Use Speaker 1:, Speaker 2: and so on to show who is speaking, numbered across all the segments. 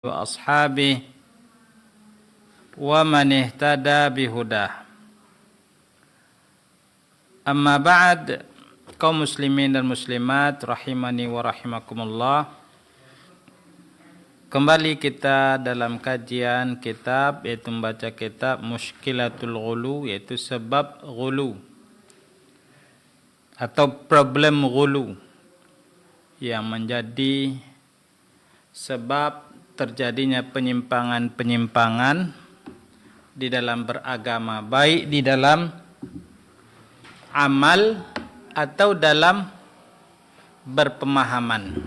Speaker 1: وأصحابه ومن اهتدى بهداه. Amma ba'd, kaum muslimin dan muslimat rahimani wa rahimakumullah. Kembali kita dalam kajian kitab, yaitu membaca kitab Mushkilatul Ghulu, yaitu sebab ghulu atau problem ghulu yang menjadi sebab terjadinya penyimpangan-penyimpangan di dalam beragama, baik di dalam amal atau dalam berpemahaman.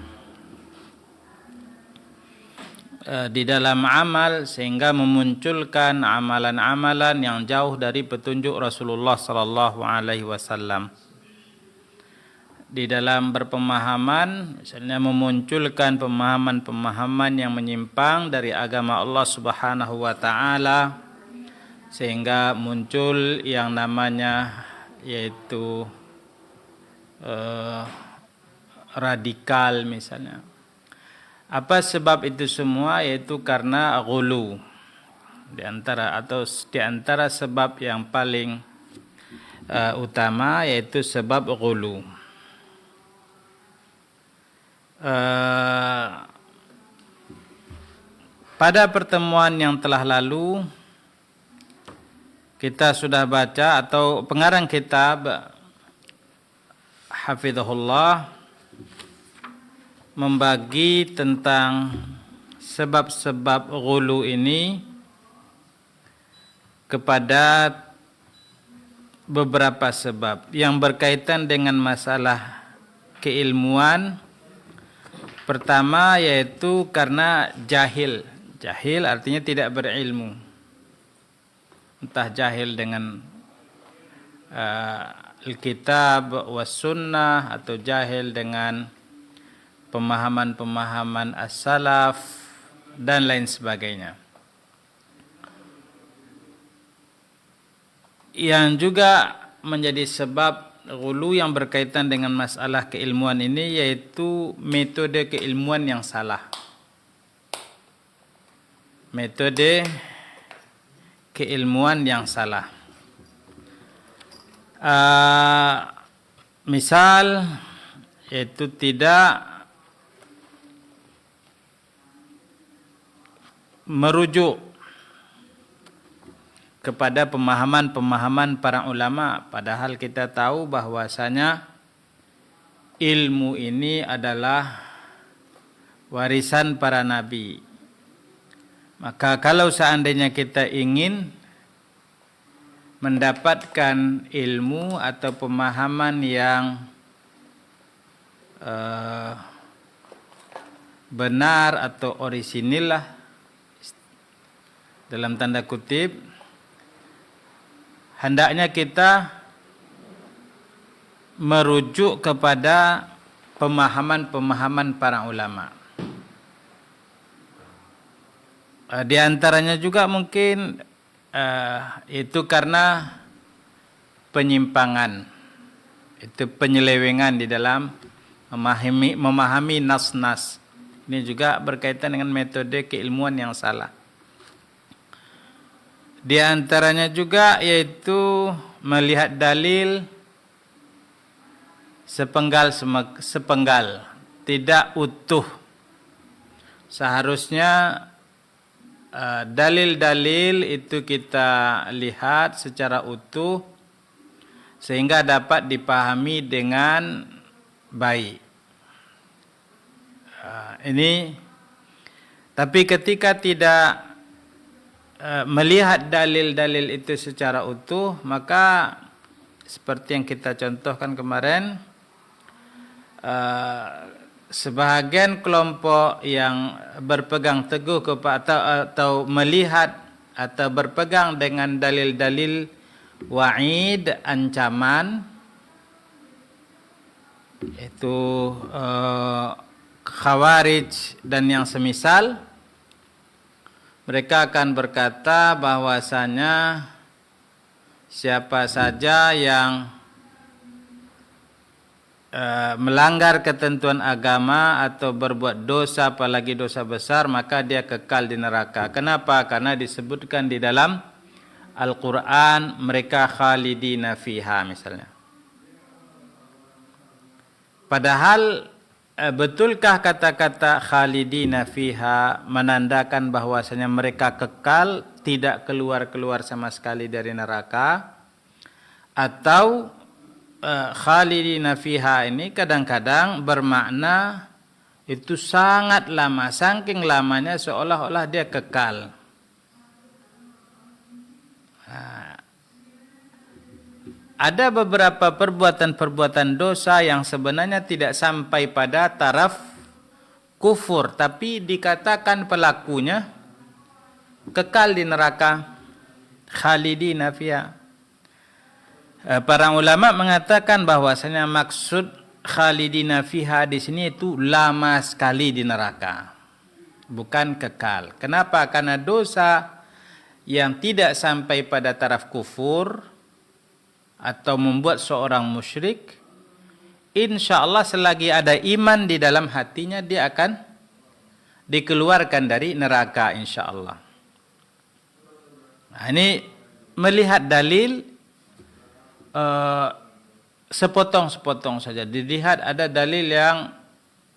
Speaker 1: Di dalam amal sehingga memunculkan amalan-amalan yang jauh dari petunjuk Rasulullah sallallahu alaihi wasallam. Di dalam berpemahaman, misalnya memunculkan pemahaman-pemahaman yang menyimpang dari agama Allah Subhanahu wa taala, sehingga muncul yang namanya yaitu radikal misalnya. Apa sebab itu semua? Yaitu karena ghulu. Di antara sebab yang paling utama yaitu sebab ghulu. Pada pertemuan yang telah lalu kita sudah baca, atau pengarang kitab hafizahullah membagi tentang sebab-sebab ghulu ini kepada beberapa sebab yang berkaitan dengan masalah keilmuan. Pertama yaitu karena jahil. Jahil artinya tidak berilmu. Entah jahil dengan Alkitab was sunnah, atau jahil dengan pemahaman-pemahaman as-salaf dan lain sebagainya. Yang juga menjadi sebab ghulu yang berkaitan dengan masalah keilmuan ini yaitu metode keilmuan yang salah. Metode keilmuan yang salah. Misal yaitu tidak merujuk kepada pemahaman-pemahaman para ulama, padahal kita tahu bahwasanya ilmu ini adalah warisan para nabi. Maka kalau seandainya kita ingin mendapatkan ilmu atau pemahaman yang benar atau orisinil lah, dalam tanda kutip, hendaknya kita merujuk kepada pemahaman-pemahaman para ulama. Di antaranya juga mungkin itu karena penyimpangan, itu penyelewengan di dalam memahami nas-nas. Ini juga berkaitan dengan metode keilmuan yang salah. Di antaranya juga yaitu melihat dalil sepenggal, tidak utuh. Seharusnya dalil-dalil itu kita lihat secara utuh sehingga dapat dipahami dengan baik. Tapi ketika tidak melihat dalil-dalil itu secara utuh, maka seperti yang kita contohkan kemarin, sebahagian kelompok yang berpegang teguh kepada atau melihat atau berpegang dengan dalil-dalil wa'id, ancaman, itu khawarij dan yang semisal, mereka akan berkata bahwasanya siapa saja yang melanggar ketentuan agama atau berbuat dosa, apalagi dosa besar, maka dia kekal di neraka. Kenapa? Karena disebutkan di dalam Al-Quran mereka khalidina fiha misalnya. Padahal betulkah kata-kata khalidina fiha menandakan bahwasanya mereka kekal, tidak keluar-keluar sama sekali dari neraka? Atau khalidina fiha ini kadang-kadang bermakna itu sangat lama, saking lamanya seolah-olah dia kekal. Ada beberapa perbuatan-perbuatan dosa yang sebenarnya tidak sampai pada taraf kufur, tapi dikatakan pelakunya kekal di neraka, khalidina fiha. Para ulama mengatakan bahwasanya maksud khalidina fiha di sini itu lama sekali di neraka, bukan kekal. Kenapa? Karena dosa yang tidak sampai pada taraf kufur atau membuat seorang musyrik, insya Allah selagi ada iman di dalam hatinya dia akan dikeluarkan dari neraka insya Allah. Nah, ini melihat dalil sepotong-sepotong saja. Dilihat ada dalil yang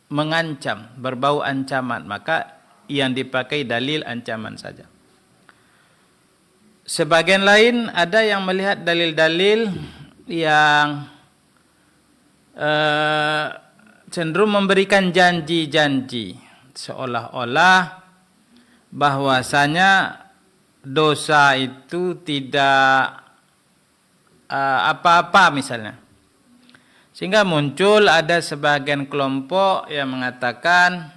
Speaker 1: mengancam, berbau ancaman, maka yang dipakai dalil ancaman saja. Sebagian lain ada yang melihat dalil-dalil yang cenderung memberikan janji-janji, seolah-olah bahwasanya dosa itu tidak apa-apa misalnya. Sehingga muncul ada sebagian kelompok yang mengatakan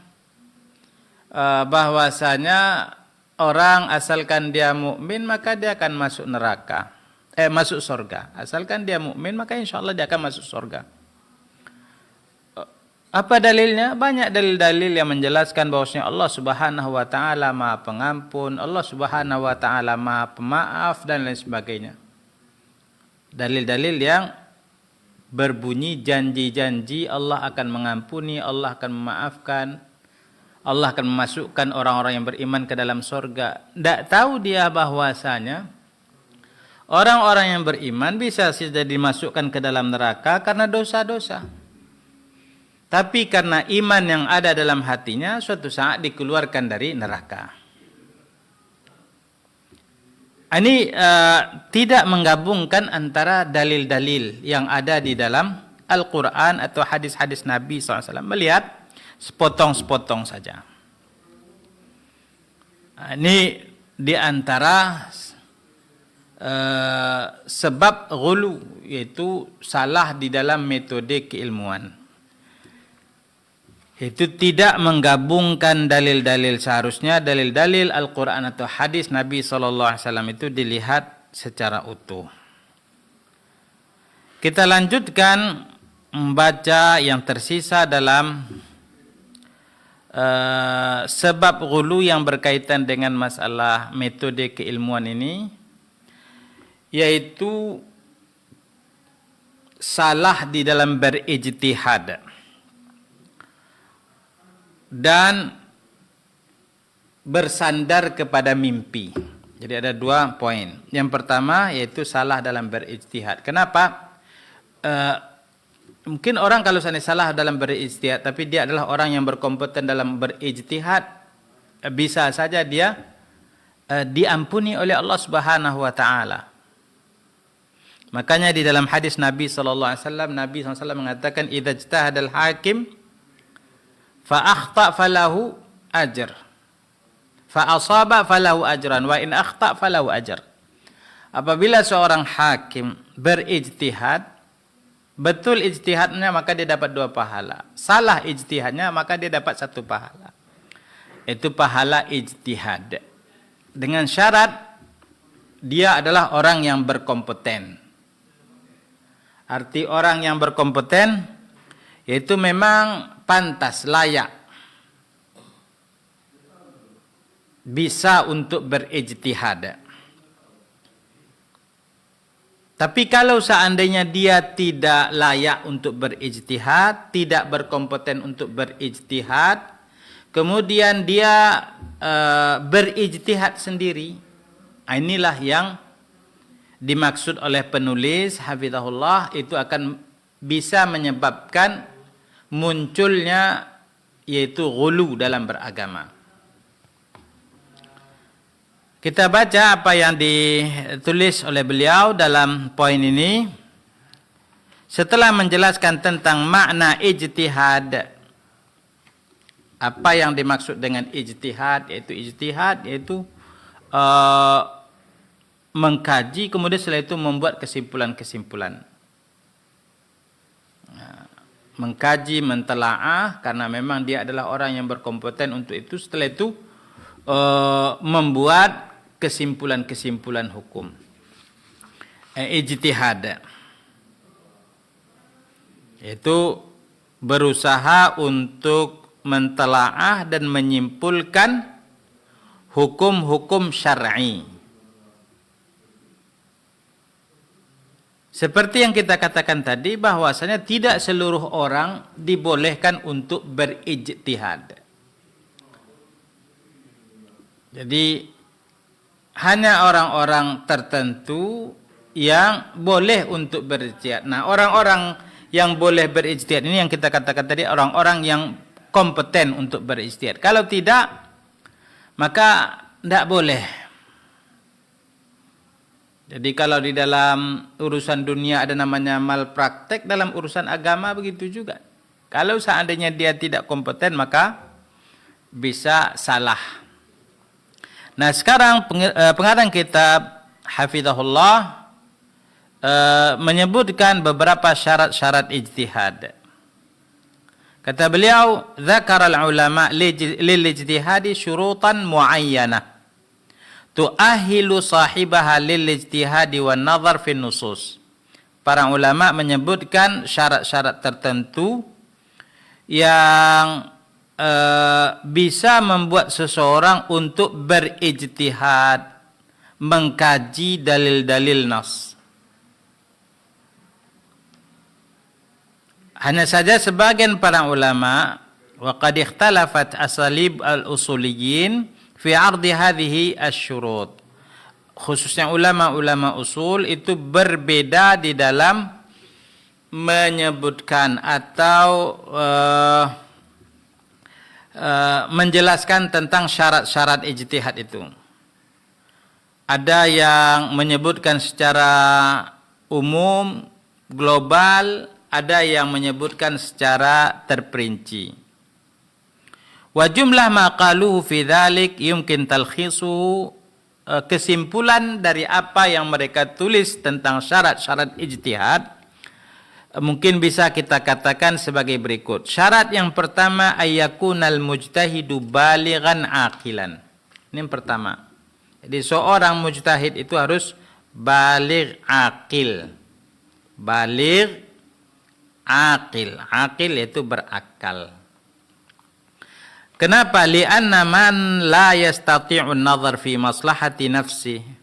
Speaker 1: bahwasanya orang asalkan dia mukmin maka dia akan masuk neraka, masuk surga. Asalkan dia mukmin maka insya Allah dia akan masuk surga. Apa dalilnya? Banyak dalil-dalil yang menjelaskan bahwasanya Allah Subhanahu wa taala Maha Pengampun, Allah Subhanahu wa taala Maha Pemaaf dan lain sebagainya. Dalil-dalil yang berbunyi janji-janji Allah akan mengampuni, Allah akan memaafkan, Allah akan memasukkan orang-orang yang beriman ke dalam surga. Tidak tahu dia bahwasanya orang-orang yang beriman bisa saja dimasukkan ke dalam neraka karena dosa-dosa. Tapi karena iman yang ada dalam hatinya suatu saat dikeluarkan dari neraka. Ini tidak menggabungkan antara dalil-dalil yang ada di dalam Al-Quran atau hadis-hadis Nabi SAW. Melihat sepotong-sepotong saja. Ini di antara sebab ghulu, yaitu salah di dalam metode keilmuan. Itu tidak menggabungkan dalil-dalil. Seharusnya dalil-dalil Al-Quran atau hadis Nabi SAW itu dilihat secara utuh. Kita lanjutkan membaca yang tersisa dalam sebab ghulu yang berkaitan dengan masalah metode keilmuan ini, yaitu salah di dalam berijtihad dan bersandar kepada mimpi. Jadi ada 2 poin. Yang pertama yaitu salah dalam berijtihad. Kenapa? Mungkin orang kalau seandainya salah dalam berijtihad, tapi dia adalah orang yang berkompeten dalam berijtihad, bisa saja dia diampuni oleh Allah Subhanahu wa taala. Makanya di dalam hadis Nabi SAW, Nabi SAW mengatakan, "Idza ijtahadal hakim fa akhta falahu ajr, fa asaba falahu ajran, wa in akhta falahu ajr." Apabila seorang hakim berijtihad, betul ijtihadnya maka dia dapat 2 pahala. Salah ijtihadnya maka dia dapat 1 pahala. Itu pahala ijtihad. Dengan syarat dia adalah orang yang berkompeten. Arti orang yang berkompeten yaitu memang pantas, layak, bisa untuk berijtihad. Tapi kalau seandainya dia tidak layak untuk berijtihad, tidak berkompeten untuk berijtihad, kemudian dia berijtihad sendiri, inilah yang dimaksud oleh penulis hafizahullah, itu akan bisa menyebabkan munculnya yaitu ghulu dalam beragama. Kita baca apa yang ditulis oleh beliau dalam poin ini. Setelah menjelaskan tentang makna ijtihad, apa yang dimaksud dengan ijtihad, yaitu mengkaji, kemudian setelah itu membuat kesimpulan-kesimpulan. Mengkaji, mentelaah, karena memang dia adalah orang yang berkompeten untuk itu. Setelah itu membuat kesimpulan-kesimpulan hukum. Ijtihad yaitu berusaha untuk mentelaah dan menyimpulkan hukum-hukum syar'i. Seperti yang kita katakan tadi, bahwasanya tidak seluruh orang dibolehkan untuk berijtihad. Jadi hanya orang-orang tertentu yang boleh untuk berijtihad. Nah, orang-orang yang boleh berijtihad ini yang kita katakan tadi, orang-orang yang kompeten untuk berijtihad. Kalau tidak, maka tidak boleh. Jadi kalau di dalam urusan dunia ada namanya malpraktek, dalam urusan agama begitu juga. Kalau seandainya dia tidak kompeten, maka bisa salah. Nah, sekarang pengarang kitab hafizahullah menyebutkan beberapa syarat-syarat ijtihad. Kata beliau, "Dzakara al-ulama lil ijtihadi syurutan muayyanah tu'ahhilu sahibaha lil ijtihadi wan nazar fi nusus." Para ulama menyebutkan syarat-syarat tertentu yang bisa membuat seseorang untuk berijtihad, mengkaji dalil-dalil nas. Hanya saja sebagian para ulama, wa qad ikhtalafat asalib al-usuliyyin fi 'ardi hadhihi asy-syurut. Khususnya ulama-ulama usul itu berbeda di dalam menyebutkan atau menjelaskan tentang syarat-syarat ijtihad itu. Ada yang menyebutkan secara umum, global, ada yang menyebutkan secara terperinci. Wa jumlah ma qaluhu fi dzalik yumkin talkhisu, kesimpulan dari apa yang mereka tulis tentang syarat-syarat ijtihad mungkin bisa kita katakan sebagai berikut. Syarat yang pertama, ayyakunal mujtahidu balighan aqilan. Ini yang pertama. Jadi seorang mujtahid itu harus baligh aqil. Baligh aqil. Aqil itu berakal. Kenapa? Li'anna man la yastati'un nazar fi maslahati nafsihi.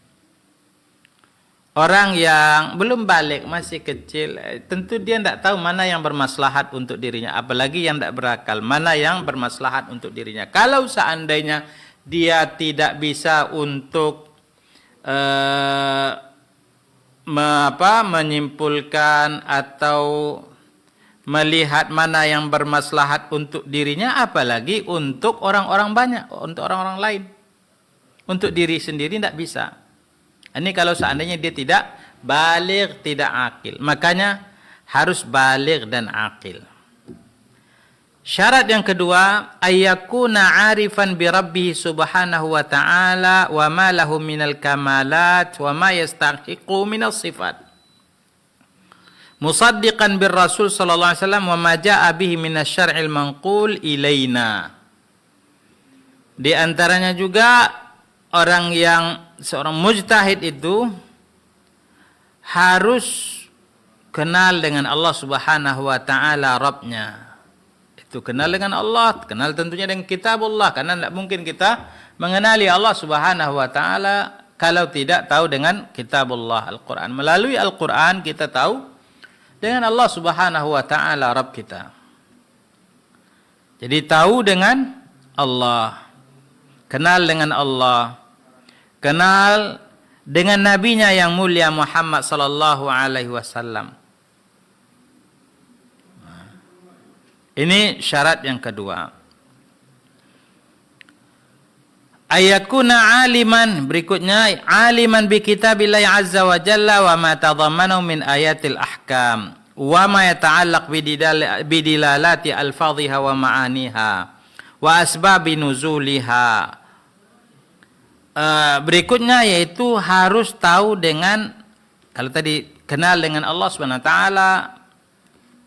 Speaker 1: Orang yang belum balik, masih kecil, tentu dia tidak tahu mana yang bermaslahat untuk dirinya. Apalagi yang tidak berakal, mana yang bermaslahat untuk dirinya. Kalau seandainya dia tidak bisa untuk menyimpulkan atau melihat mana yang bermaslahat untuk dirinya, apalagi untuk orang-orang banyak, untuk orang-orang lain. Untuk diri sendiri tidak bisa. Ini kalau seandainya dia tidak baligh, tidak akil. Makanya harus baligh dan akil. Syarat yang kedua, ayyakuna arifan bi rabbih subhanahu wa ta'ala wa ma lahu minal kamalat wa ma yastahiqu minas sifat. Musaddiqan bir Rasul sallallahu alaihi wasallam wa ma jaa bihi minas syar'il manqul ilaina. Di antaranya juga orang yang seorang mujtahid itu harus kenal dengan Allah Subhanahu wa taala Rabbnya. Itu kenal dengan Allah, kenal tentunya dengan kitab Allah, karena tidak mungkin kita mengenali Allah Subhanahu wa taala kalau tidak tahu dengan kitabullah Al-Quran. Melalui Al-Quran kita tahu dengan Allah Subhanahu wa taala Rabb kita. Jadi tahu dengan Allah, kenal dengan Allah, kenal dengan nabinya yang mulia Muhammad sallallahu alaihi wasallam. Ini syarat yang kedua. Ayakuna aliman, berikutnya aliman bi kitabillahi azza wa jalla wa ma tadhammanu min ayatil ahkam wa ma yata'allaq bidilalati alfadhiha wa ma'aniha wa asbabi nuzuliha. Berikutnya yaitu harus tahu dengan, kalau tadi kenal dengan Allah Subhanahu wa taala,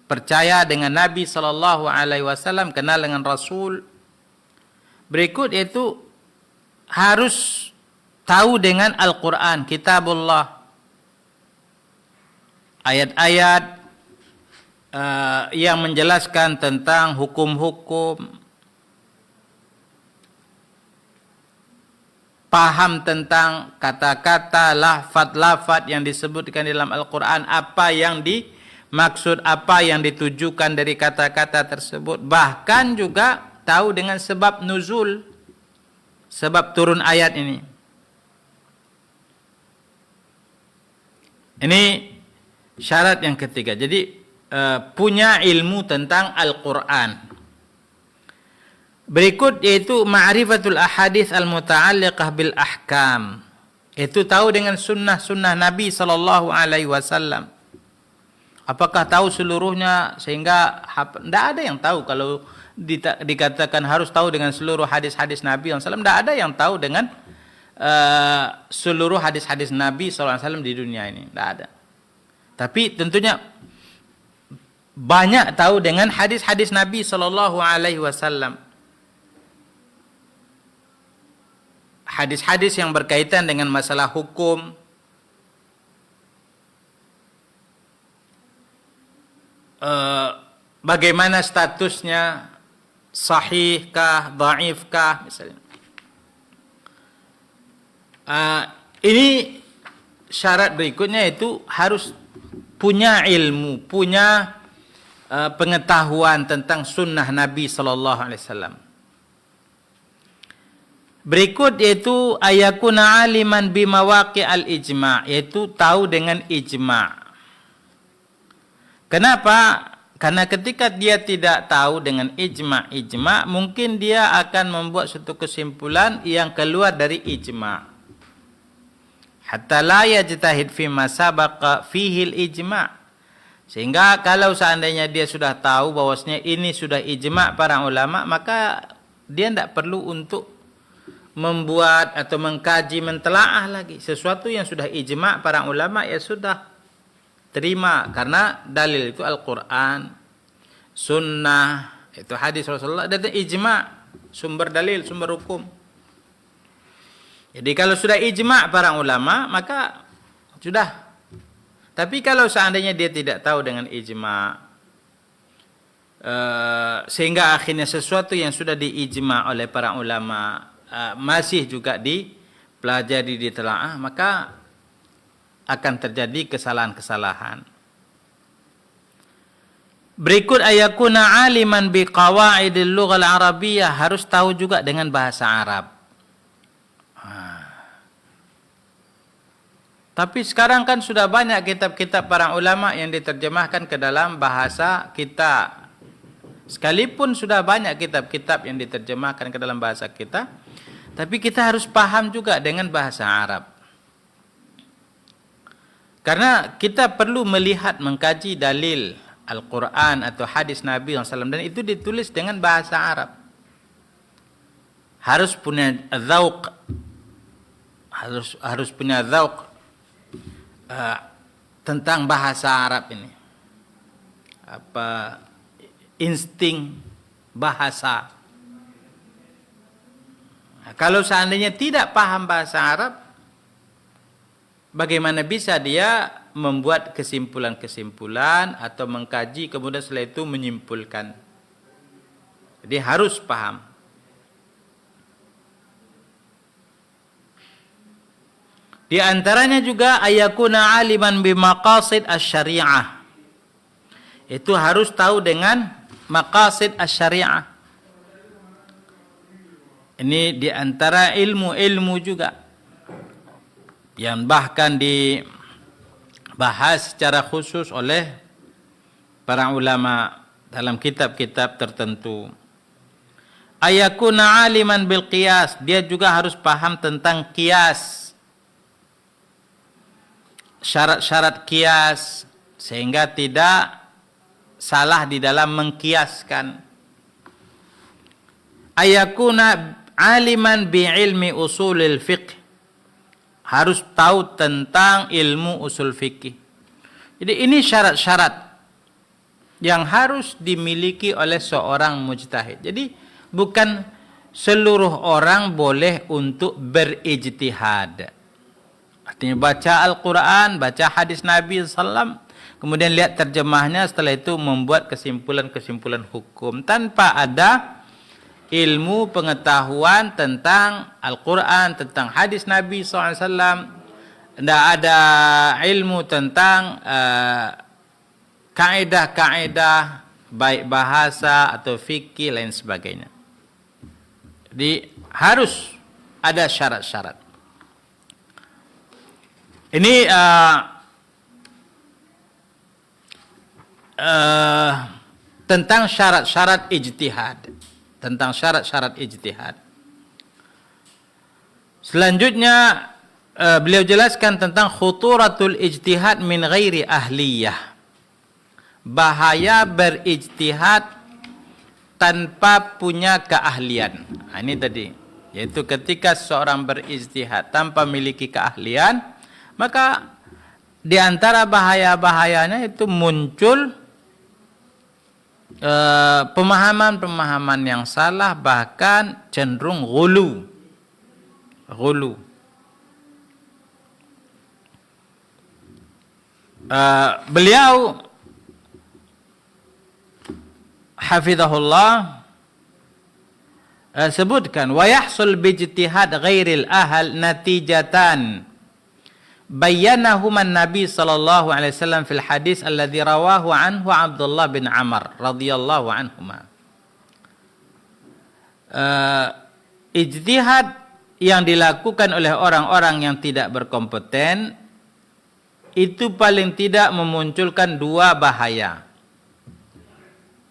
Speaker 1: percaya dengan Nabi sallallahu alaihi wasallam, kenal dengan Rasul. Berikut yaitu harus tahu dengan Al-Quran, kitabullah, ayat-ayat yang menjelaskan tentang hukum-hukum, paham tentang kata-kata, lafaz-lafaz yang disebutkan dalam Al-Quran, apa yang dimaksud, apa yang ditujukan dari kata-kata tersebut. Bahkan juga tahu dengan sebab nuzul, sebab turun ayat ini. Ini syarat yang ketiga. Jadi punya ilmu tentang Al-Quran. Berikut yaitu ma'rifatul ahadits al-muta'alliqah bil ahkam. Itu tahu dengan sunnah-sunnah Nabi sallallahu alaihi wasallam. Apakah tahu seluruhnya sehingga tidak ada yang tahu kalau dikatakan harus tahu dengan seluruh hadis-hadis Nabi SAW. Tidak ada yang tahu dengan seluruh hadis-hadis Nabi SAW di dunia ini. Tidak ada. Tapi tentunya banyak tahu dengan hadis-hadis Nabi SAW. Hadis-hadis yang berkaitan dengan masalah hukum, bagaimana statusnya, sahihkah, dhaifkah, misalnya. Ini syarat berikutnya itu harus punya ilmu, punya pengetahuan tentang sunnah Nabi sallallahu alaihi wasallam. Berikut yaitu ayakuna aliman bimawaqi al-ijma', yaitu tahu dengan ijma'. Kenapa? Karena ketika dia tidak tahu dengan ijma', mungkin dia akan membuat suatu kesimpulan yang keluar dari ijma'. Hatta la yajtahid fi ma sabaqa fihi al-ijma'. Sehingga kalau seandainya dia sudah tahu bahwasanya ini sudah ijma' para ulama, maka dia tidak perlu untuk membuat atau mengkaji, mentelaah lagi. Sesuatu yang sudah ijma' para ulama ya sudah terima, karena dalil itu Al-Quran, sunnah, itu hadis Rasulullah, dan ijma', sumber dalil, sumber hukum. Jadi kalau sudah ijma' para ulama, maka sudah. Tapi kalau seandainya dia tidak tahu dengan ijma', sehingga akhirnya sesuatu yang sudah diijma' oleh para ulama masih juga dipelajari, ditelaah, maka akan terjadi kesalahan-kesalahan. Berikut ayakuna aliman biqawaidil lughal arabiyyah, harus tahu juga dengan bahasa Arab. Tapi sekarang kan sudah banyak kitab-kitab para ulama yang diterjemahkan ke dalam bahasa kita. Sekalipun sudah banyak kitab-kitab yang diterjemahkan ke dalam bahasa kita, tapi kita harus paham juga dengan bahasa Arab. Karena kita perlu melihat, mengkaji dalil Al-Quran atau hadis Nabi SAW, dan itu ditulis dengan bahasa Arab. Harus punya dzauq, harus punya dzauq tentang bahasa Arab ini. Apa insting bahasa. Nah, kalau seandainya tidak paham bahasa Arab, bagaimana bisa dia membuat kesimpulan-kesimpulan atau mengkaji kemudian setelah itu menyimpulkan? Jadi harus paham. Di antaranya juga ayakuna aliman bimaqasid asy-syari'ah. Itu harus tahu dengan maqasid asy-syari'ah. Ini di antara ilmu-ilmu juga yang bahkan dibahas secara khusus oleh para ulama dalam kitab-kitab tertentu. Ayakuna aliman bil qiyas, dia juga harus paham tentang qiyas. Syarat-syarat qiyas sehingga tidak salah di dalam mengkiaskan. Ayakuna aliman bi ilmi usulil fiqh, harus tahu tentang ilmu usul fikih. Jadi ini syarat-syarat yang harus dimiliki oleh seorang mujtahid. Jadi bukan seluruh orang boleh untuk berijtihad. Artinya baca Al-Quran, baca hadis Nabi SAW, kemudian lihat terjemahnya, setelah itu membuat kesimpulan-kesimpulan hukum tanpa ada ilmu pengetahuan tentang Al-Quran, tentang hadis Nabi SAW. Tidak ada ilmu tentang kaedah-kaedah baik bahasa atau fikih lain sebagainya. Jadi harus ada syarat-syarat. Ini tentang syarat-syarat ijtihad. Tentang syarat-syarat ijtihad. Selanjutnya beliau jelaskan tentang khuturatul ijtihad min ghairi ahliyah. Bahaya berijtihad tanpa punya keahlian. Nah, ini tadi, yaitu ketika seorang berijtihad tanpa memiliki keahlian, maka di antara bahaya-bahayanya itu muncul pemahaman-pemahaman yang salah, bahkan cenderung ghulu. Beliau hafizahullah sebutkan wa yahsul bijtihad ghairil ahl natijatan bayyanahuma Nabi sallallahu alaihi wasallam fil hadis alladhi rawahu anhu Abdullah bin Amr radhiyallahu anhuma. Ijtihad yang dilakukan oleh orang-orang yang tidak berkompeten itu paling tidak memunculkan dua bahaya.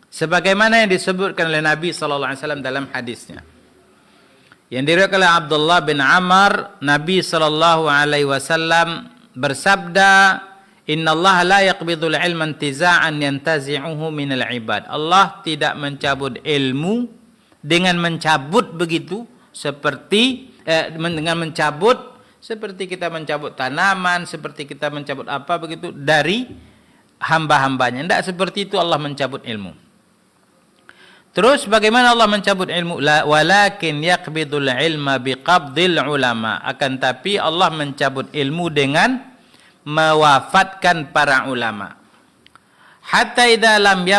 Speaker 1: Sebagaimana yang disebutkan oleh Nabi sallallahu alaihi wasallam dalam hadisnya. Yang diriwayatkan oleh Abdullah bin Amr, Nabi sallallahu alaihi wasallam bersabda, "Innallaha la yaqbidul ilma intiza'an yantazi'uhu minal ibad." Allah tidak mencabut ilmu dengan mencabut begitu seperti dengan mencabut seperti kita mencabut tanaman, seperti kita mencabut apa begitu dari hamba-hambanya. Tidak seperti itu Allah mencabut ilmu. Terus bagaimana Allah mencabut ilmu? Walakin yaqbidul ilma biqabdil ulama. Akan tapi Allah mencabut ilmu dengan mewafatkan para ulama. Hatta idza lam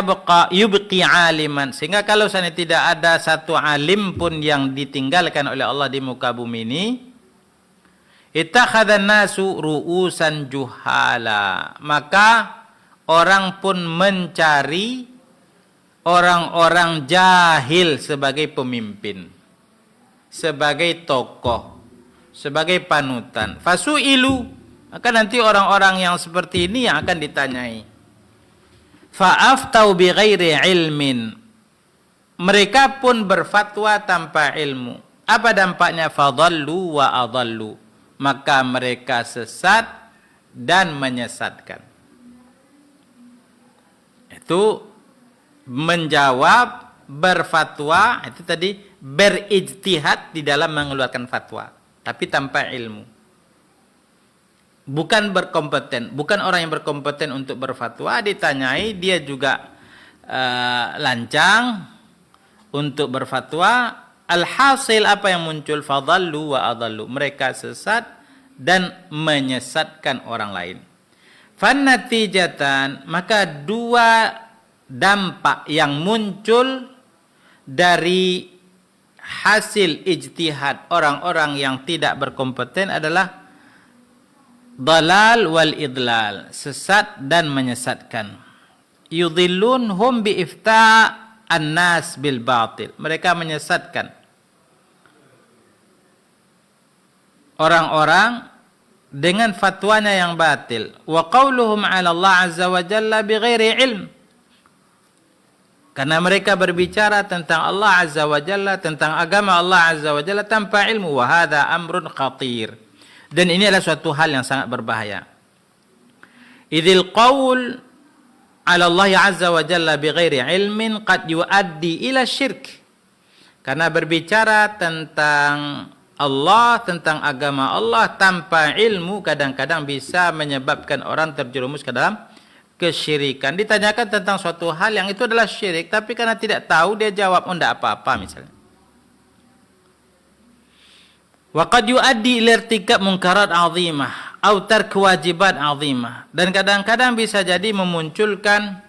Speaker 1: yubqi aliman. Sehingga kalau sana tidak ada satu alim pun yang ditinggalkan oleh Allah di muka bumi ini, ittakhadhan nasu ru'usan juhala. Maka orang pun mencari orang-orang jahil sebagai pemimpin, sebagai tokoh, sebagai panutan. Fasu'ilu, maka nanti orang-orang yang seperti ini yang akan ditanyai. Fa'aftau bighairi ilmin, mereka pun berfatwa tanpa ilmu. Apa dampaknya? Fadallu wa adallu, maka mereka sesat dan menyesatkan. Itu menjawab, berfatwa, itu tadi berijtihad di dalam mengeluarkan fatwa, tapi tanpa ilmu. Bukan berkompeten, bukan orang yang berkompeten untuk berfatwa, ditanyai dia juga lancang untuk berfatwa. Alhasil apa yang muncul? Fadallu wa adallu, mereka sesat dan menyesatkan orang lain. Fannatijatan, maka dua dampak yang muncul dari hasil ijtihad orang-orang yang tidak berkompeten adalah dalal wal idlal, sesat dan menyesatkan. Yudhillun hum bi ifta' an-nas bil batil, mereka menyesatkan orang-orang dengan fatwanya yang batil. Wa qauluhum 'ala Allah 'azza wa jalla bighairi ilm, karena mereka berbicara tentang Allah Azza wa Jalla, tentang agama Allah Azza wa Jalla tanpa ilmu. Wa hadha amrun khatir, dan ini adalah suatu hal yang sangat berbahaya. Idzil qaul 'ala Allah Azza wa Jalla bighairi ilmin qad yuaddi ila syirk, karena berbicara tentang Allah, tentang agama Allah tanpa ilmu kadang-kadang bisa menyebabkan orang terjerumus ke dalam kesyirikan. Ditanyakan tentang suatu hal yang itu adalah syirik, tapi karena tidak tahu dia jawab, oh tidak apa-apa misalnya. Wa qad yuaddi ila irtikab munkarat 'azimah atau tark kewajiban 'azimah, dan kadang-kadang bisa jadi memunculkan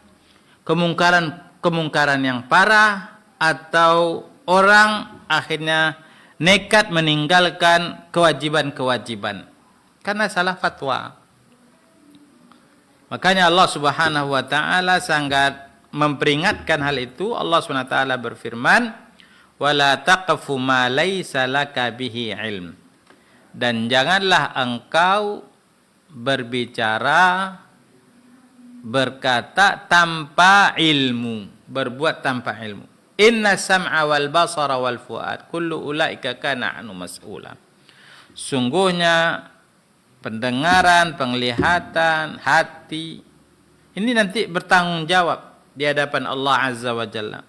Speaker 1: kemungkaran yang parah, atau orang akhirnya nekat meninggalkan kewajiban-kewajiban karena salah fatwa. Makanya Allah Subhanahu wa taala sangat memperingatkan hal itu. Allah Subhanahu wa taala berfirman, "Wala taqfu ma laisa laka bihi ilm." Dan janganlah engkau berbicara, berkata tanpa ilmu, berbuat tanpa ilmu. Inna sam'a wal basara wal fuad kullu ulaika kana anhu mas'ula. Sungguhnya pendengaran, penglihatan, hati, ini nanti bertanggung jawab di hadapan Allah Azza wa Jalla.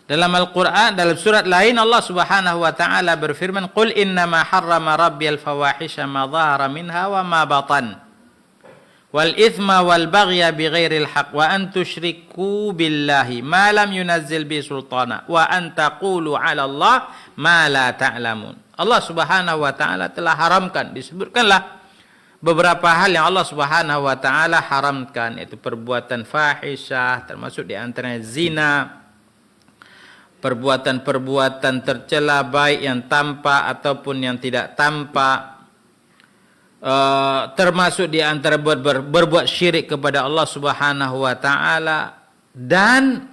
Speaker 1: Dalam Al-Quran, dalam surat lain Allah Subhanahu wa taala berfirman, "Qul innama harrama rabbiyal fawahisha ma dhahara minha wa ma batan wal ithma wal baghya bighairil haqq wa an tusyriku billahi ma lam yunazzil bi sultana wa an taqulu 'ala Allah ma la ta'lamun." Allah Subhanahu wa taala telah haramkan, disebutkanlah beberapa hal yang Allah Subhanahu wa taala haramkan, yaitu perbuatan fahisyah, termasuk di antaranya zina, perbuatan-perbuatan tercela baik yang tampak ataupun yang tidak tampak, termasuk di antara berbuat syirik kepada Allah Subhanahu wa taala, dan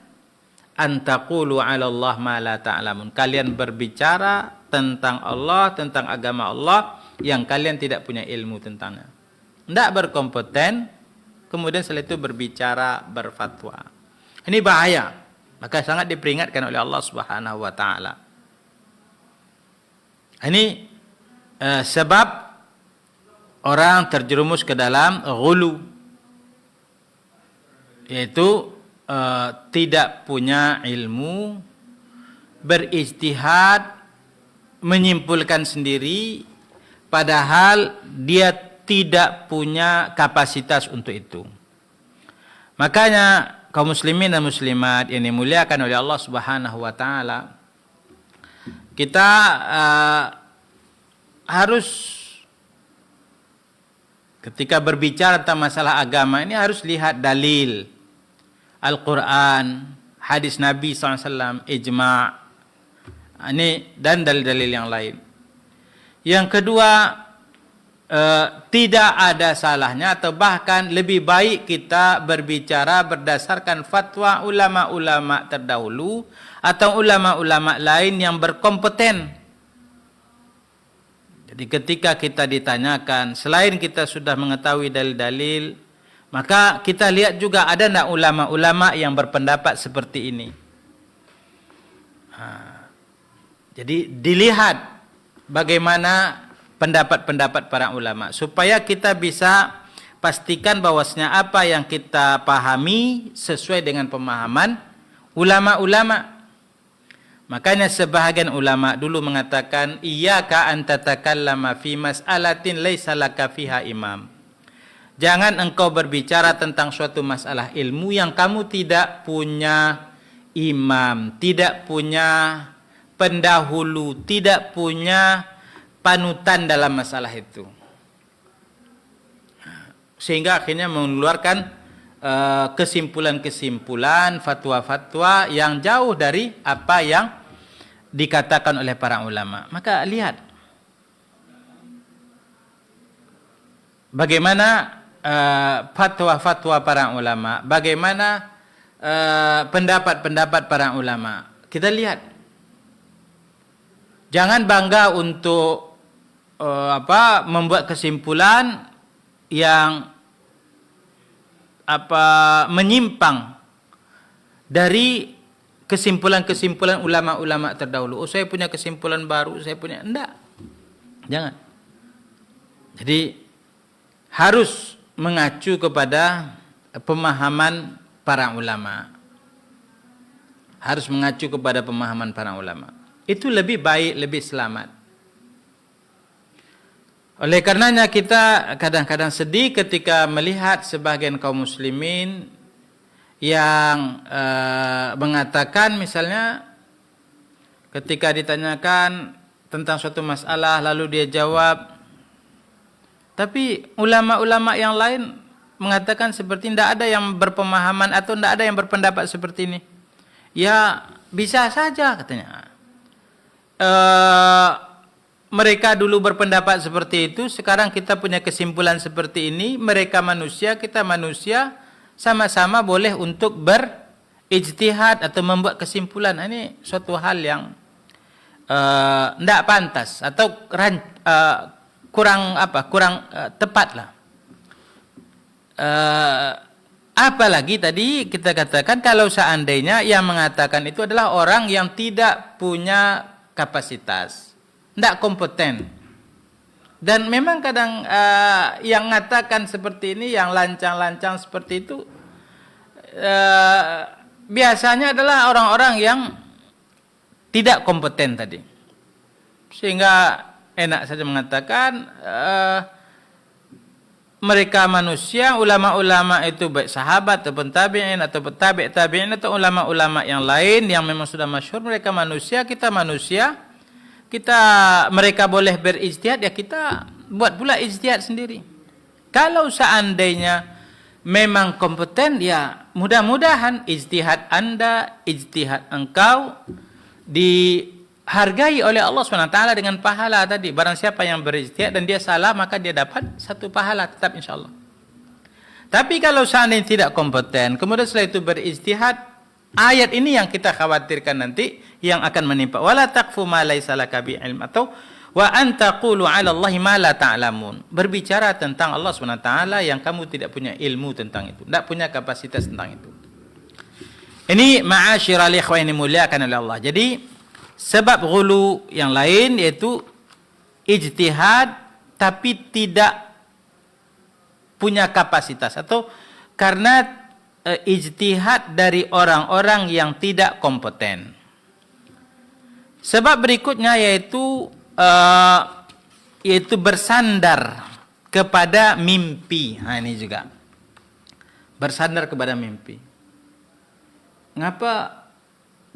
Speaker 1: antaqulu 'ala Allah ma la ta'lamun, kalian berbicara tentang Allah, tentang agama Allah yang kalian tidak punya ilmu tentangnya, tidak berkompeten, kemudian setelah itu berbicara, berfatwa. Ini bahaya, maka sangat diperingatkan oleh Allah Subhanahu wa taala. Ini sebab orang terjerumus ke dalam ghulu, yaitu tidak punya ilmu, berijtihad, menyimpulkan sendiri, padahal dia tidak punya kapasitas untuk itu. Makanya kaum muslimin dan muslimat yang dimuliakan oleh Allah Subhanahu wa taala, kita harus ketika berbicara tentang masalah agama ini harus lihat dalil Al-Quran, hadis Nabi SAW, ijma', ini dan dalil-dalil yang lain. Yang kedua, tidak ada salahnya atau bahkan lebih baik kita berbicara berdasarkan fatwa ulama-ulama terdahulu atau ulama-ulama lain yang berkompeten. Jadi ketika kita ditanyakan, selain kita sudah mengetahui dalil-dalil, maka kita lihat juga ada tidak ulama-ulama yang berpendapat seperti ini. Jadi dilihat bagaimana pendapat-pendapat para ulama, supaya kita bisa pastikan bahwasanya apa yang kita pahami sesuai dengan pemahaman ulama-ulama. Makanya sebahagian ulama dulu mengatakan, iyyaka an tatakallama fi mas'alatin laisa laka fiha imam. Jangan engkau berbicara tentang suatu masalah ilmu yang kamu tidak punya imam, tidak punya pendahulu, tidak punya panutan dalam masalah itu. Sehingga akhirnya mengeluarkan kesimpulan-kesimpulan, fatwa-fatwa yang jauh dari apa yang dikatakan oleh para ulama. Maka lihat, bagaimana fatwa-fatwa para ulama, bagaimana pendapat-pendapat para ulama. Kita lihat. Jangan bangga untuk membuat kesimpulan yang menyimpang dari kesimpulan-kesimpulan ulama-ulama terdahulu. Oh, saya punya kesimpulan baru, saya punya. Enggak. Jangan. Jadi harus mengacu kepada pemahaman para ulama. Harus mengacu kepada pemahaman para ulama. Itu lebih baik, lebih selamat. Oleh karenanya kita kadang-kadang sedih ketika melihat sebagian kaum muslimin yang mengatakan misalnya ketika ditanyakan tentang suatu masalah lalu dia jawab, tapi ulama-ulama yang lain mengatakan seperti tidak ada yang berpemahaman atau tidak ada yang berpendapat seperti ini. Ya bisa saja katanya. Mereka dulu berpendapat seperti itu, sekarang kita punya kesimpulan seperti ini, mereka manusia, kita manusia, sama-sama boleh untuk berijtihad atau membuat kesimpulan. Ini suatu hal yang tidak pantas atau kurang tepat lah. Apalagi tadi kita katakan kalau seandainya yang mengatakan itu adalah orang yang tidak punya kapasitas, tidak kompeten. Dan memang kadang yang mengatakan seperti ini, yang lancang-lancang seperti itu, biasanya adalah orang-orang yang tidak kompeten tadi. Sehingga enak saja mengatakan mereka manusia, ulama-ulama itu baik sahabat ataupun tabi'in atau tabi'in atau ulama-ulama yang lain yang memang sudah masyhur, mereka manusia, kita manusia. Mereka boleh berijtihad, ya kita buat pula ijtihad sendiri. Kalau seandainya memang kompeten, ya mudah-mudahan ijtihad Anda, ijtihad engkau dihargai oleh Allah SWT dengan pahala tadi. Barang siapa yang berijtihad dan dia salah, maka dia dapat satu pahala tetap insyaAllah. Tapi kalau seandainya tidak kompeten, kemudian setelah itu berijtihad, ayat ini yang kita khawatirkan nanti yang akan menimpa. Wala taqfu ma laysa laka bi'ilm, atau wa an taqulu 'ala Allahi ma la ta'lamun. Berbicara tentang Allah SWT yang kamu tidak punya ilmu tentang itu, tidak punya kapasitas tentang itu. Ini ma'asyiral ikhwan yang dimuliakan oleh Allah. Jadi sebab ghulu yang lain yaitu ijtihad tapi tidak punya kapasitas, atau karena ijtihad dari orang-orang yang tidak kompeten. Sebab berikutnya yaitu bersandar kepada mimpi. Nah, ini juga bersandar kepada mimpi. Ngapa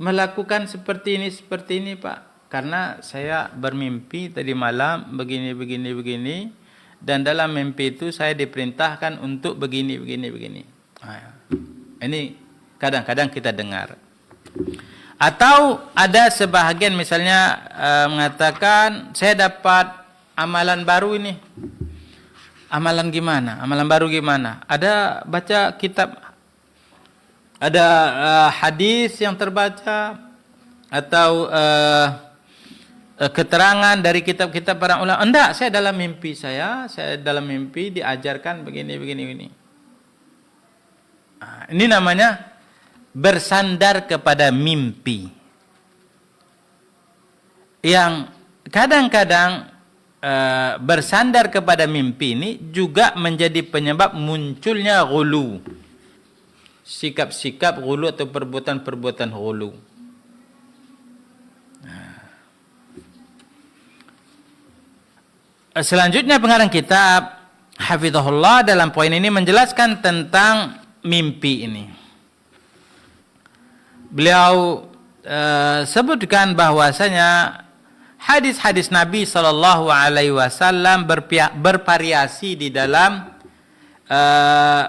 Speaker 1: melakukan seperti ini Pak? Karena saya bermimpi tadi malam begini dan dalam mimpi itu saya diperintahkan untuk begini. Nah, ini kadang-kadang kita dengar. Atau ada sebahagian misalnya mengatakan saya dapat amalan baru ini. Amalan gimana? Amalan baru gimana? Ada baca kitab, ada hadis yang terbaca, atau keterangan dari kitab-kitab para ulama. Enggak, saya dalam mimpi diajarkan begini. Nah, ini namanya bersandar kepada mimpi. Yang kadang-kadang bersandar kepada mimpi ini juga menjadi penyebab munculnya ghulu. Sikap-sikap ghulu atau perbuatan-perbuatan ghulu. Selanjutnya pengarang kitab hafizahullah dalam poin ini menjelaskan tentang mimpi ini. Beliau sebutkan bahwasanya hadis-hadis Nabi sallallahu alaihi wasallam bervariasi di dalam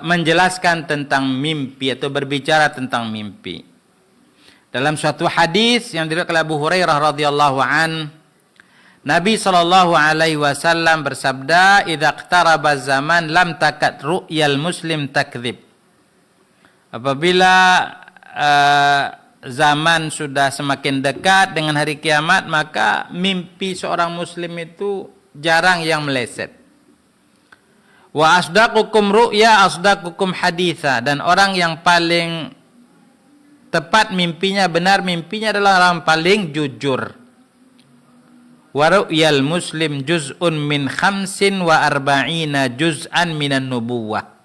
Speaker 1: menjelaskan tentang mimpi atau berbicara tentang mimpi. Dalam suatu hadis yang diriwayatkan oleh Abu Hurairah radhiyallahu an, Nabi SAW bersabda, "Idza iqtaraba zaman lam takat ru'yal muslim takdzib." Apabila zaman sudah semakin dekat dengan hari kiamat, maka mimpi seorang muslim itu jarang yang meleset. Wa asdaqukum ru'ya asdaqukum haditha, dan orang yang paling tepat mimpinya, benar mimpinya adalah orang paling jujur. Wa ru'yal muslim juz'un min 45 juz'an minan nubuwah.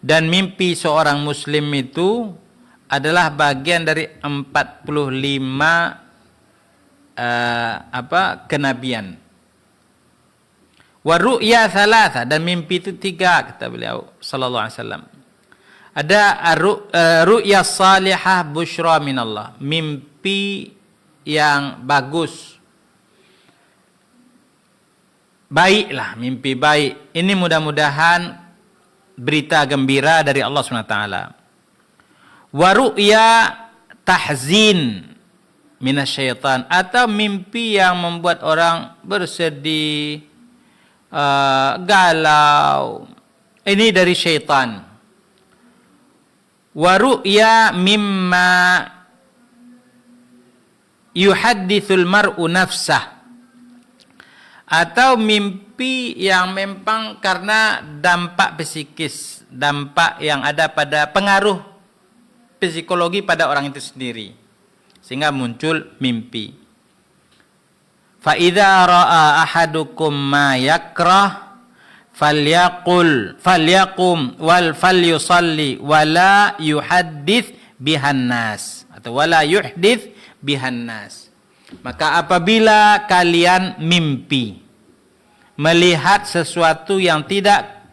Speaker 1: Dan mimpi seorang muslim itu adalah bagian dari 45 kenabian. Wa ru'ya thalatha, dan mimpi itu 3 kata beliau sallallahu alaihi wasallam. Ada ru'ya salihah busyra minallah, mimpi yang bagus, baiklah, mimpi baik. Ini mudah-mudahan berita gembira dari Allah SWT. Wa ru'ya tahzin minasyaitan, atau mimpi yang membuat orang bersedih, galau. Ini dari syaitan. Wa ru'ya mimma yuhaddithul mar'u nafsah, atau mimpi yang memang karena dampak psikis, dampak yang ada pada pengaruh psikologi pada orang itu sendiri, sehingga muncul mimpi. Fa idza ra'a ahadukum ma yakrah falyaqum wal falyusalli wala yuhaddits bihan nas, atau wala yuhdits bihan nas. Maka apabila kalian mimpi, melihat sesuatu yang tidak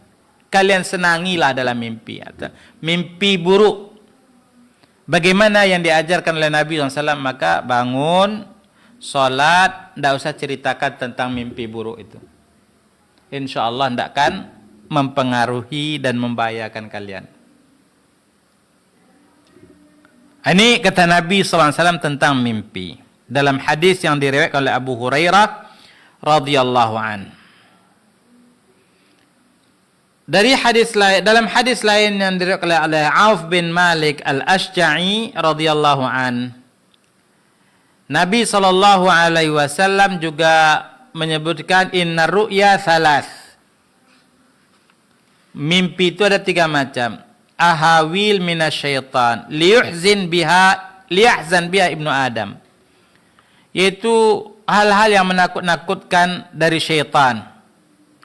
Speaker 1: kalian senangilah dalam mimpi, atau mimpi buruk, bagaimana yang diajarkan oleh Nabi SAW, maka bangun, sholat, tidak usah ceritakan tentang mimpi buruk itu. Insya Allah tidak akan mempengaruhi dan membahayakan kalian. Ini kata Nabi SAW tentang mimpi, dalam hadis yang diriwayatkan oleh Abu Hurairah radhiyallahu an. Dalam hadis lain yang diriwayatkan oleh Auf bin Malik Al-Ashja'i radhiyallahu an, Nabi sallallahu alaihi wasallam juga menyebutkan inna ru'ya thalath. Mimpi itu ada 3 macam. Ahawil minasyaitan liyahzan biha ibnu Adam, yaitu hal-hal yang menakut-nakutkan dari syaitan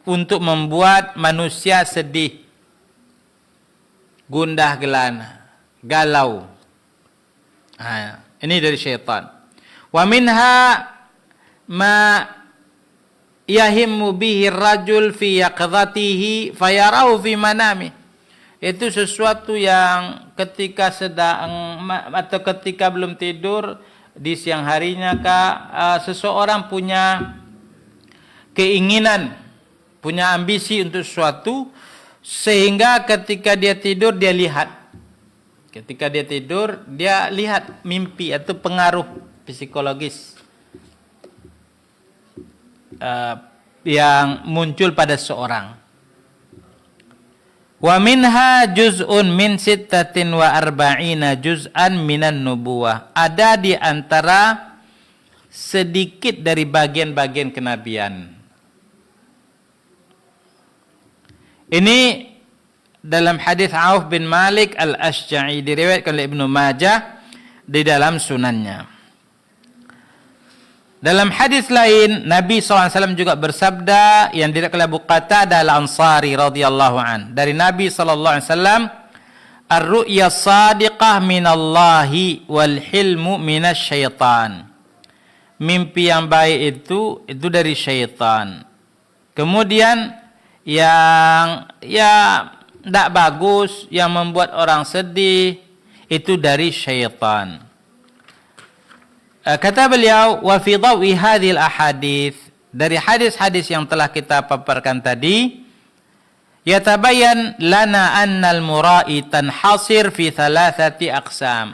Speaker 1: untuk membuat manusia sedih, gundah gelana, galau. Ini dari syaitan. Wa minha ma yahimmu bihi rajul fi yaqdhatihi fayarahu fi manami. Itu sesuatu yang ketika sedang atau ketika belum tidur di siang harinya seseorang punya keinginan, punya ambisi untuk sesuatu, sehingga ketika dia tidur dia lihat. Ketika dia tidur dia lihat mimpi atau pengaruh psikologis yang muncul pada seorang. Wa minha juz'un min 46 juz'an minan nubuwah. Ada di antara sedikit dari bagian-bagian kenabian. Ini dalam hadis Auf bin Malik Al-Ashja'i, diriwayatkan oleh Ibnu Majah di dalam sunannya. Dalam hadis lain, Nabi SAW juga bersabda yang diriwayatkan oleh Abu Qatadah Al-Ansari radhiyallahu an, dari Nabi SAW, ar-ru'ya sadiqah minallahi wal hilmu minasyaitan. Mimpi yang baik itu dari syaitan. Kemudian yang tidak bagus, yang membuat orang sedih, itu dari syaitan. Kata beliau, wa fi dhawi hadhil ahadits, dari hadis-hadis yang telah kita paparkan tadi, yatabayyan lana annal mura'i tanhasir fi thalathati aqsam.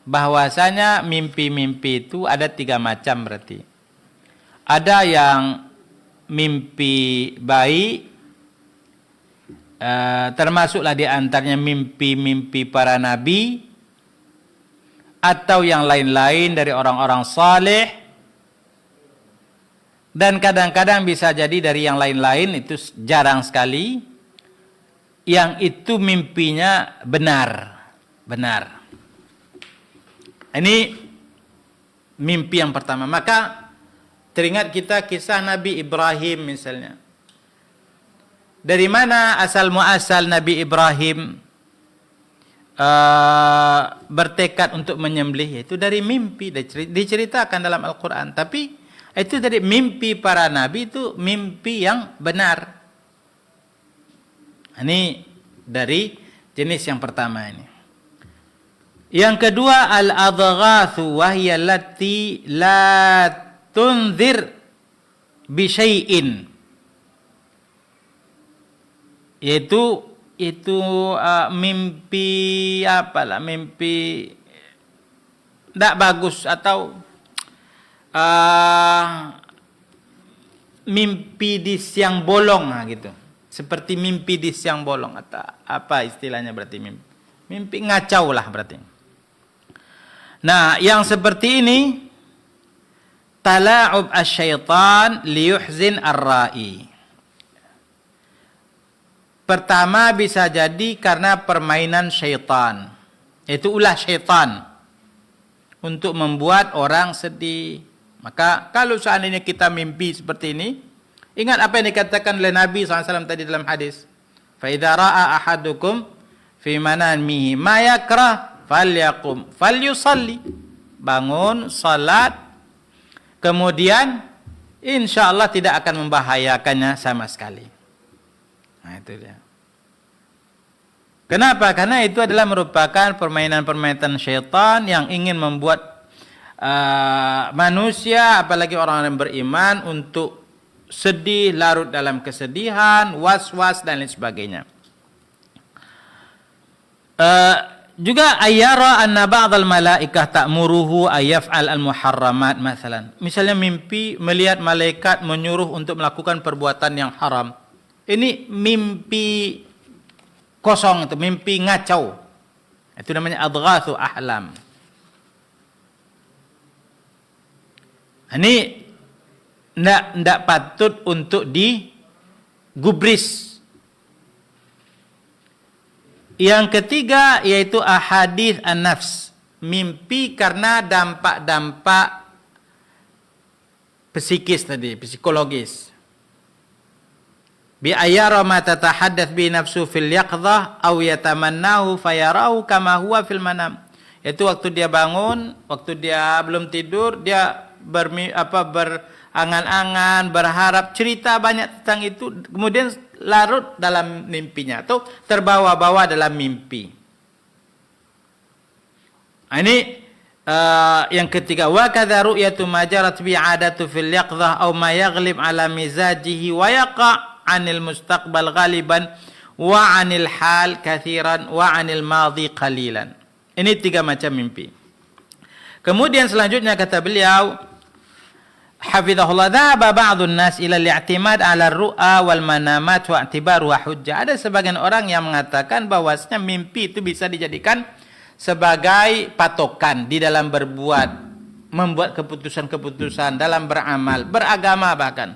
Speaker 1: Bahwasanya mimpi-mimpi itu ada 3 macam berarti. Ada yang mimpi baik, termasuklah di antaranya mimpi-mimpi para nabi, atau yang lain-lain dari orang-orang saleh, dan kadang-kadang bisa jadi dari yang lain-lain, itu jarang sekali, yang itu mimpinya benar. Ini mimpi yang pertama. Maka teringat kita kisah Nabi Ibrahim misalnya. Dari mana asal muasal Nabi Ibrahim bertekad untuk menyembelih? Itu dari mimpi, diceritakan dalam Al-Quran. Tapi itu dari mimpi para nabi, itu mimpi yang benar. Ini dari jenis yang pertama ini. Yang kedua, al-adghathu wa hiya allati la tunzir bi syai'in. Yaitu mimpi apalah, mimpi tidak bagus, atau mimpi di siang bolong gitu. Seperti mimpi di siang bolong, atau apa istilahnya, berarti mimpi ngacau lah berarti. Nah, yang seperti ini tala'ub asy-syaitan liyuhzin ar-ra'i. Pertama bisa jadi karena permainan syaitan. Itu ulah syaitan untuk membuat orang sedih. Maka kalau seandainya kita mimpi seperti ini, ingat apa yang dikatakan oleh Nabi SAW tadi dalam hadis. Fa idza ra'a ahadukum fi manamihi ma yakrah falyaqum falyusalli. Bangun, salat, kemudian insyaallah tidak akan membahayakannya sama sekali. Nah, itu dia. Kenapa? Karena itu adalah merupakan permainan-permainan syaitan yang ingin membuat manusia, apalagi orang yang beriman, untuk sedih, larut dalam kesedihan, was-was dan lain sebagainya. Juga ayyara anna ba'dal malaikah ta'muruhu ayyaf'al al-muharramat masalan. Misalnya mimpi melihat malaikat menyuruh untuk melakukan perbuatan yang haram. Ini mimpi kosong, itu mimpi ngacau. Itu namanya adghathu ahlam. Ini ndak patut untuk digubris. Yang ketiga yaitu ahadits an-nafs, mimpi karena dampak-dampak psikis tadi, psikologis. Bi ayyara ma tatahaddath bi nafsu fil yaqdhah aw yatamannahu fayarahu kama huwa fil manam. Itu waktu dia bangun, waktu dia belum tidur, dia berangan-angan, berharap, cerita banyak tentang itu, kemudian larut dalam mimpinya atau terbawa-bawa dalam mimpi. Ini yang ketiga, wa kadza ru'yatu ma jarat bi 'adatu fil yaqdhah aw ma yaghlib 'ala mizajihi wa yaqa' 'anil mustaqbal ghaliban wa 'anil hal katsiran wa 'anil madhi qalilan. Ini tiga macam mimpi. Kemudian selanjutnya kata beliau, hafizahullah, dhahaba ba'dun nas ila al-i'timad 'ala ar-ru'a wal manamat wa i'tibaruha hujjah. Ada sebagian orang yang mengatakan bahwasanya mimpi itu bisa dijadikan sebagai patokan di dalam berbuat, membuat keputusan-keputusan, dalam beramal, beragama bahkan.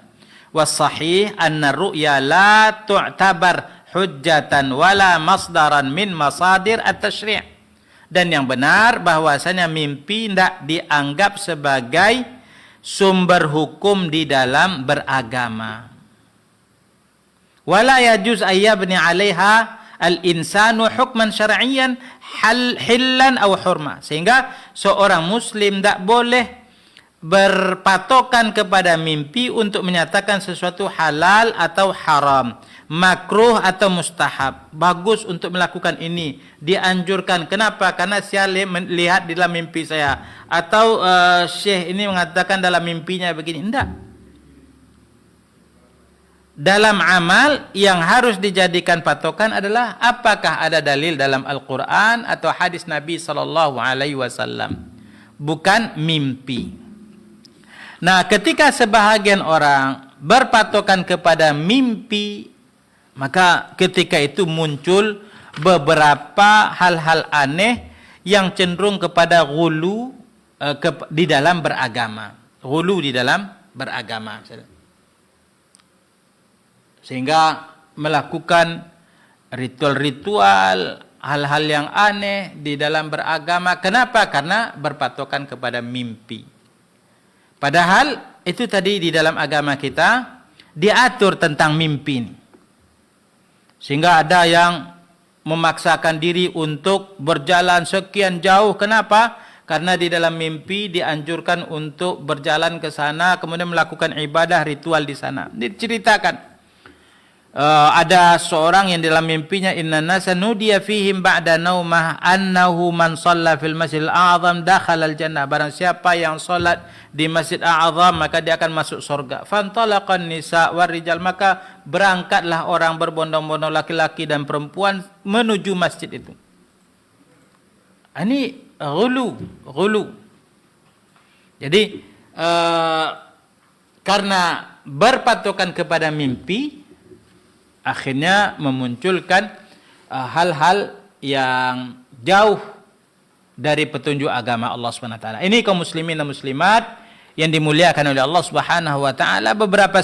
Speaker 1: Was-sahih anna ar-ru'ya la tu'tabar hujjatan wala masdaran min masadir at-tasyri'. Dan yang benar bahwasanya mimpi tidak dianggap sebagai sumber hukum di dalam beragama. Wala yajuz ayyabni 'alaiha al-insanu hukman syar'iyyan hillan aw hurma. Sehingga seorang muslim tidak boleh berpatokan kepada mimpi untuk menyatakan sesuatu halal atau haram, makruh atau mustahab, bagus untuk melakukan ini, dianjurkan. Kenapa? Karena saya melihat di dalam mimpi saya, atau syekh ini mengatakan dalam mimpinya begini. Tidak. Dalam amal yang harus dijadikan patokan adalah apakah ada dalil dalam Al-Quran atau hadis Nabi SAW, bukan mimpi. Nah, ketika sebahagian orang berpatokan kepada mimpi, maka ketika itu muncul beberapa hal-hal aneh yang cenderung kepada ghulu di dalam beragama. Ghulu di dalam beragama. Sehingga melakukan ritual-ritual, hal-hal yang aneh di dalam beragama. Kenapa? Karena berpatokan kepada mimpi. Padahal itu tadi di dalam agama kita diatur tentang mimpi ini. Sehingga ada yang memaksakan diri untuk berjalan sekian jauh. Kenapa? Karena di dalam mimpi dianjurkan untuk berjalan ke sana, kemudian melakukan ibadah ritual di sana. Diceritakan. Ada seorang yang dalam mimpinya, inna nasa nudiya fihim ba'da naumah annahu man shalla fil masjidil a'zam dakhala al jannah. Barang siapa yang salat di Masjid A'zam maka dia akan masuk surga. Fantalaqan nisa war rijal, maka berangkatlah orang berbondong-bondong laki-laki dan perempuan menuju masjid itu. Ini ghulu. Jadi karena berpatokan kepada mimpi, akhirnya memunculkan hal-hal yang jauh dari petunjuk agama Allah Subhanahu wa taala. Ini kaum muslimin dan muslimat yang dimuliakan oleh Allah Subhanahu wa taala, beberapa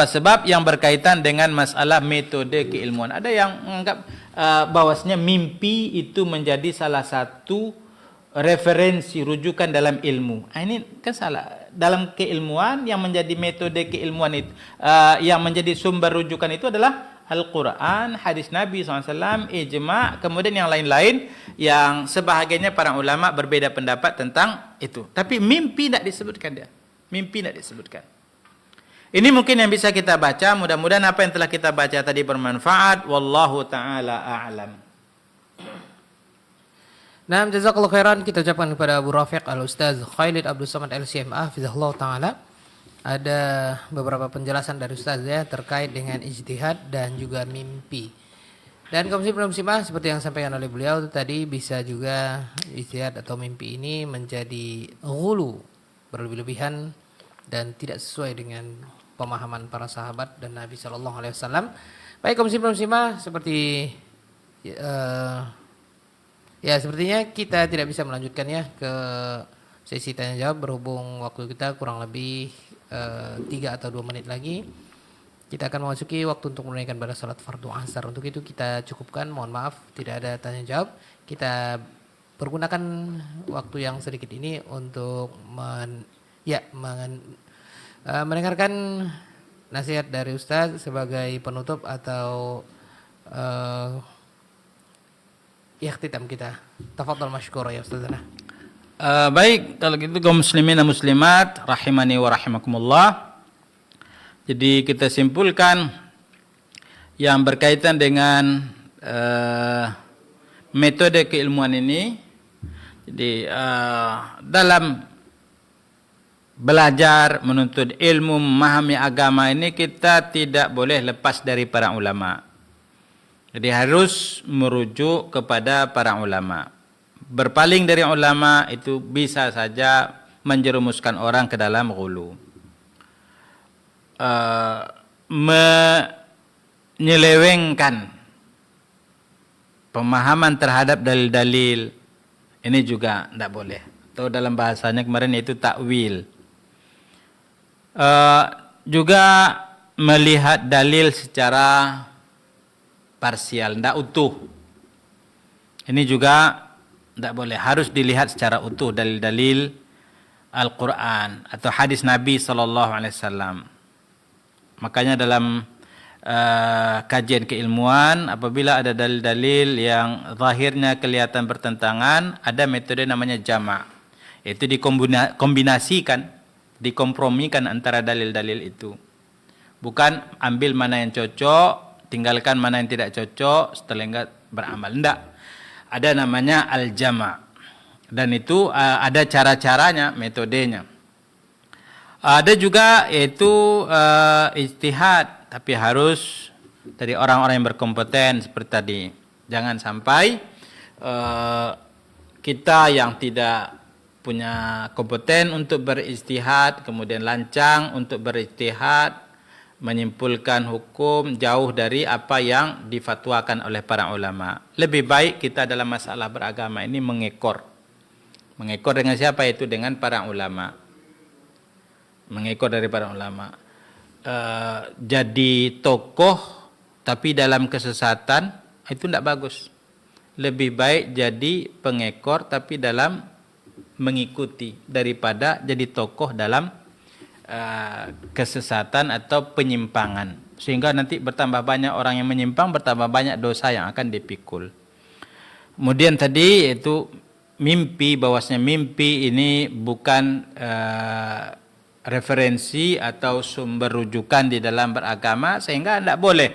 Speaker 1: sebab yang berkaitan dengan masalah metode keilmuan. Ada yang menganggap bahwasanya mimpi itu menjadi salah satu referensi rujukan dalam ilmu. Ini kan salah. Dalam keilmuan yang menjadi metode keilmuan itu, yang menjadi sumber rujukan itu adalah Al-Quran, hadis Nabi SAW, ijma', kemudian yang lain-lain yang sebahagiannya para ulama berbeda pendapat tentang itu. Tapi mimpi tidak disebutkan dia. Mimpi tidak disebutkan. Ini mungkin yang bisa kita baca. Mudah-mudahan apa yang telah kita baca tadi bermanfaat. Wallahu ta'ala a'lam.
Speaker 2: Nah, jazakallahu khairan, kita ucapkan kepada Abu Rafiq Al-Ustaz Khalid Abdul Samad LCMA hafizahullah ta'ala. Ada beberapa penjelasan dari Ustaz ya terkait dengan ijtihad dan juga mimpi. Dan kaum muslimah seperti yang sampaikan oleh beliau tadi, bisa juga ijtihad atau mimpi ini menjadi ghulu, berlebih-lebihan dan tidak sesuai dengan pemahaman para sahabat dan Nabi sallallahu alaihi wasallam. Baik kaum muslimah, seperti ya sepertinya kita tidak bisa melanjutkannya ke sesi tanya jawab berhubung waktu kita kurang lebih 3 atau 2 menit lagi. Kita akan memasuki waktu untuk menunaikan pada salat fardu asar. Untuk itu kita cukupkan, mohon maaf tidak ada tanya jawab. Kita pergunakan waktu yang sedikit ini untuk mendengarkan nasihat dari Ustaz sebagai penutup atau ikhtitam kita. Tafadhal masykur ya Ustazana.
Speaker 1: Baik, kalau gitu kaum muslimin dan muslimat rahimani wa rahimakumullah. Jadi kita simpulkan yang berkaitan dengan metode keilmuan ini. Jadi dalam belajar, menuntut ilmu, memahami agama ini kita tidak boleh lepas dari para ulama. Jadi harus merujuk kepada para ulama. Berpaling dari ulama itu bisa saja menjerumuskan orang ke dalam ghulu. Menyelewengkan pemahaman terhadap dalil-dalil ini juga tidak boleh. Atau dalam bahasanya kemarin yaitu takwil. Juga melihat dalil secara parsial, tidak utuh. Ini juga tidak boleh, harus dilihat secara utuh dalil-dalil Al-Quran atau hadis Nabi SAW. Makanya dalam kajian keilmuan, apabila ada dalil-dalil yang zahirnya kelihatan bertentangan, ada metode namanya jama', yaitu dikombinasikan, dikompromikan antara dalil-dalil itu. Bukan ambil mana yang cocok, tinggalkan mana yang tidak cocok, setelah beramal. Tidak. Ada namanya al-jama'. Dan itu ada cara-caranya, metodenya. Ada juga yaitu ijtihad, tapi harus dari orang-orang yang berkompeten seperti tadi. Jangan sampai kita yang tidak punya kompeten untuk berijtihad, kemudian lancang untuk berijtihad, menyimpulkan hukum jauh dari apa yang difatwakan oleh para ulama. Lebih baik kita dalam masalah beragama ini mengekor. Mengekor dengan siapa? Itu dengan para ulama. Mengekor dari para ulama. Jadi tokoh tapi dalam kesesatan itu tidak bagus. Lebih baik jadi pengekor tapi dalam mengikuti daripada jadi tokoh dalam kesesatan atau penyimpangan, sehingga nanti bertambah banyak orang yang menyimpang, bertambah banyak dosa yang akan dipikul. Kemudian tadi itu mimpi, bahwasanya mimpi ini bukan referensi atau sumber rujukan di dalam beragama, sehingga tidak boleh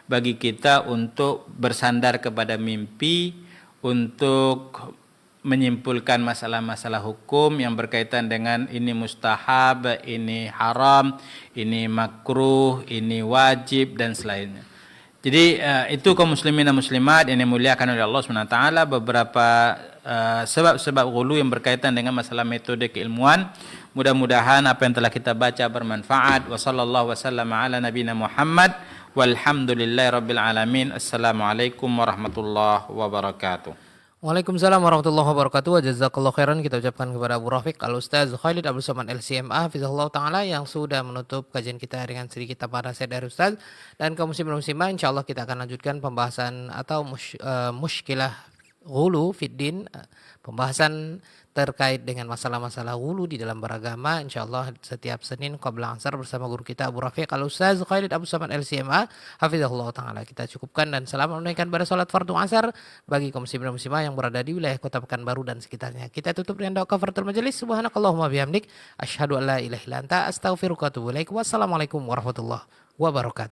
Speaker 1: bagi kita untuk bersandar kepada mimpi untuk menyimpulkan masalah-masalah hukum yang berkaitan dengan ini mustahab, ini haram, ini makruh, ini wajib dan selainnya. Jadi itu kaum muslimin dan muslimat yang dimuliakan oleh Allah SWT, beberapa sebab-sebab ghulu yang berkaitan dengan masalah metode keilmuan. Mudah-mudahan apa yang telah kita baca bermanfaat. Wa sallallahu wasallam ala nabiyina Muhammad walhamdulillahirabbil alamin. Assalamualaikum warahmatullahi wabarakatuh.
Speaker 2: Waalaikumsalam warahmatullahi wabarakatuh. Jazakallahu khairan kita ucapkan kepada Abu Rafiq Al-Ustaz Khalid Abdul Somad LCMA Hafizahullah Ta'ala yang sudah menutup kajian kita dengan sedikit tambahan nasihat dari Ustaz. Dan kaum muslimin muslimah, insyaallah kita akan lanjutkan pembahasan atau muskilah ghulu fiddin, pembahasan terkait dengan masalah-masalah ghulu di dalam beragama, insyaallah setiap Senin qabla asar bersama guru kita Abu Rafiq Al-Ustaz Khalid Abdul Somad LCMA Hafizahullah Ta'ala. Kita cukupkan dan selamat menunaikan pada salat fardu asar bagi kaum muslimin muslimah yang berada di wilayah Kota Pekanbaru dan sekitarnya. Kita tutup dengan doa kafaratul majelis. Subhanakallahumma bihamdik asyhadu an la ilaha illa anta astaghfiruka wa atubu ilaik. Wassalamualaikum warahmatullahi wabarakatuh.